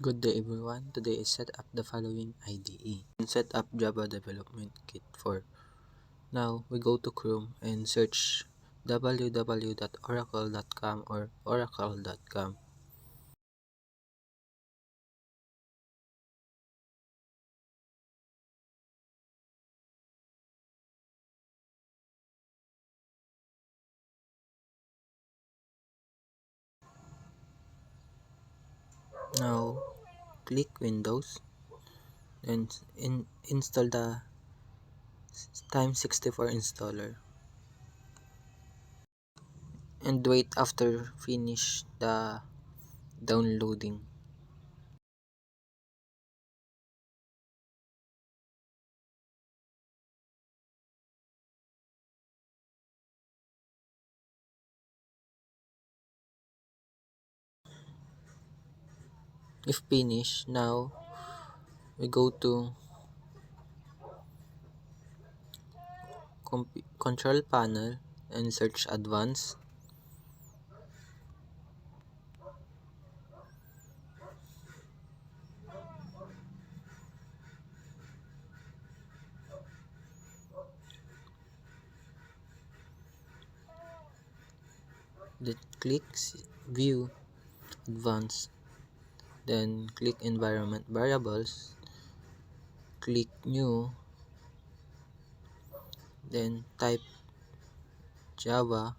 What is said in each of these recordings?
Good day everyone, today is set up the following IDE and set up Java Development Kit for. Now we go to Chrome and search www.oracle.com or oracle.com. Now click Windows and install the Time64 installer and wait after finish the downloading. If finished, now we go to control panel and search advanced. Then click view advanced, then click environment variables, click new, then type java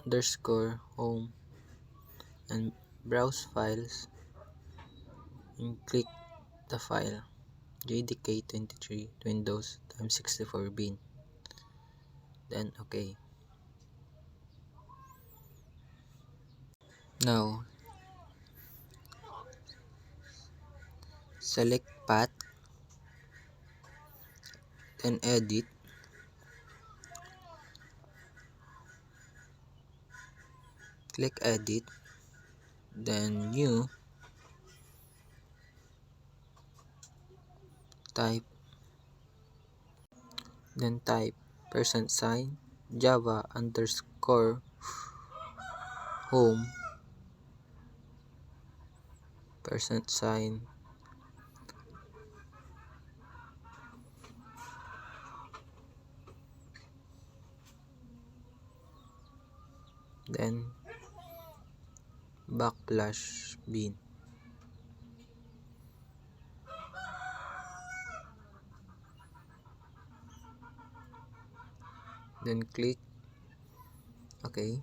underscore home and browse files and click the file JDK23 Windows Time64 bin, then okay. Now select path, then edit, click edit, then new, type %sign java underscore home %sign then backslash bin, then click okay.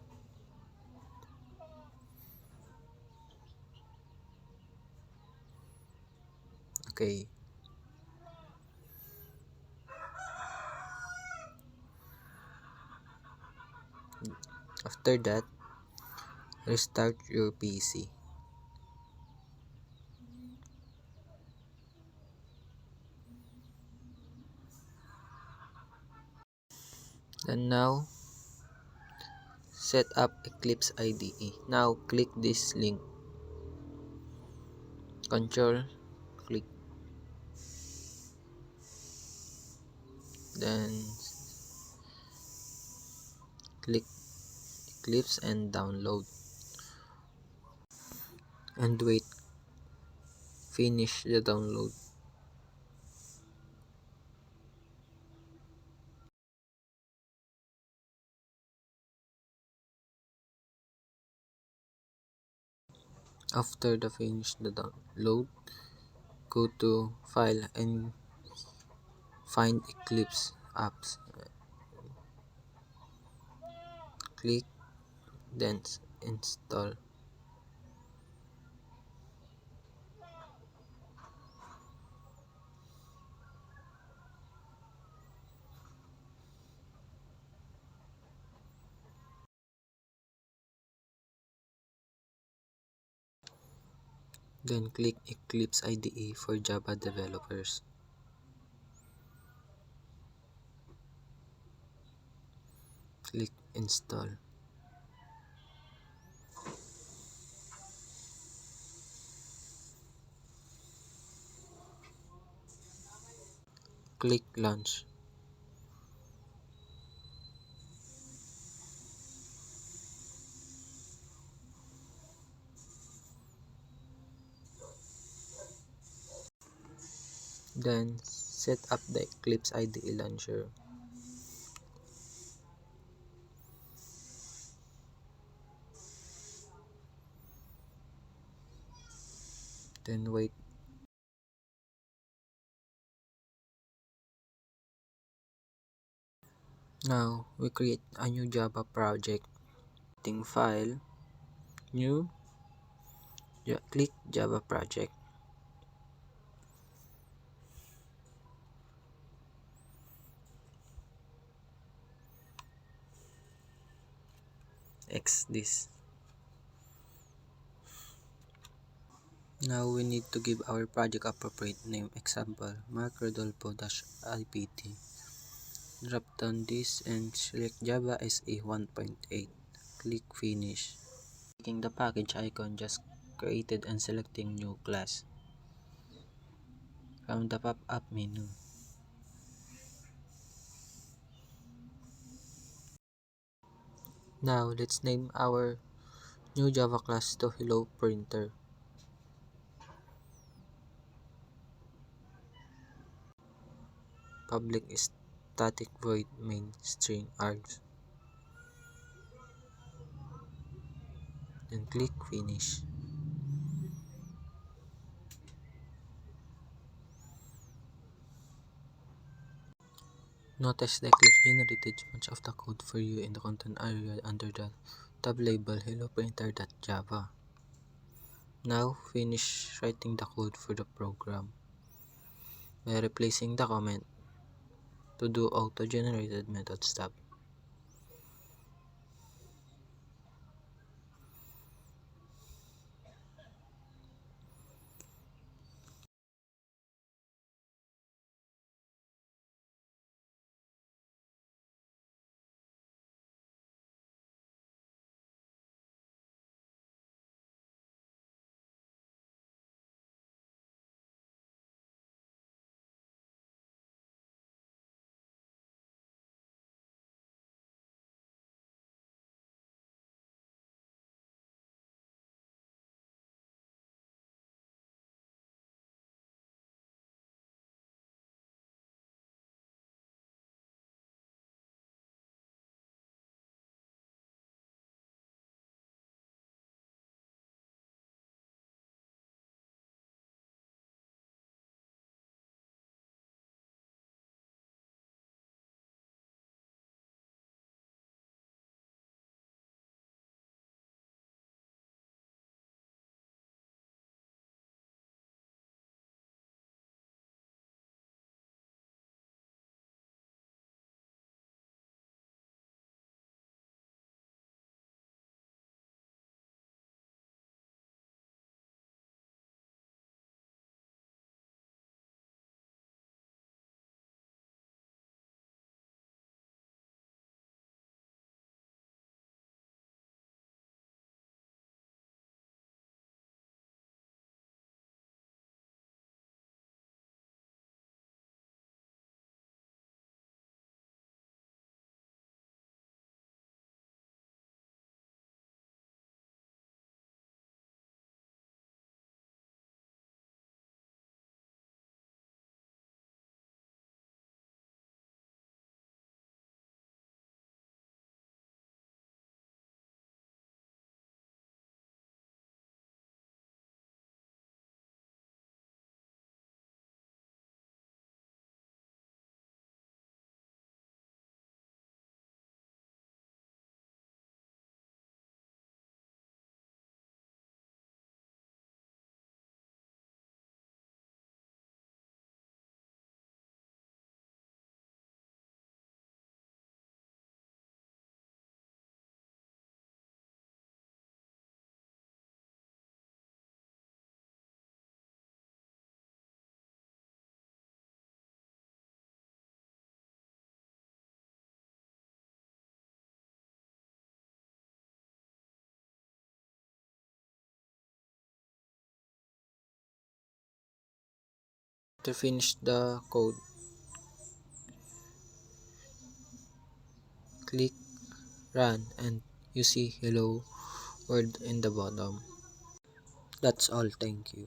Okay. After that, restart your PC. And now, set up Eclipse IDE. Now, click this link. Control, click. Then, click Eclipse and download. And wait. Finish the download. After the finish the download, go to File and find Eclipse apps. Click, then install. Then click Eclipse IDE for Java developers. Click install. Click launch. Then set up the Eclipse IDE launcher. Then wait. Now we create a new Java project. File, new, click Java project. X this. Now we need to give our project appropriate name. Example, Mark Rodolfo-IPT. Drop down this and select Java SE 1.8. Click Finish. Clicking the package icon just created and selecting new class from the pop-up menu. Now let's name our new Java class to Hello Printer. Public static void main string args. Then click Finish. Notice the Eclipse generated much of the code for you in the content area under the tab label helloprinter.java. Now finish writing the code for the program by replacing the comment to do auto-generated methods tab. To finish the code, click Run and you see Hello World in the bottom. That's all, thank you.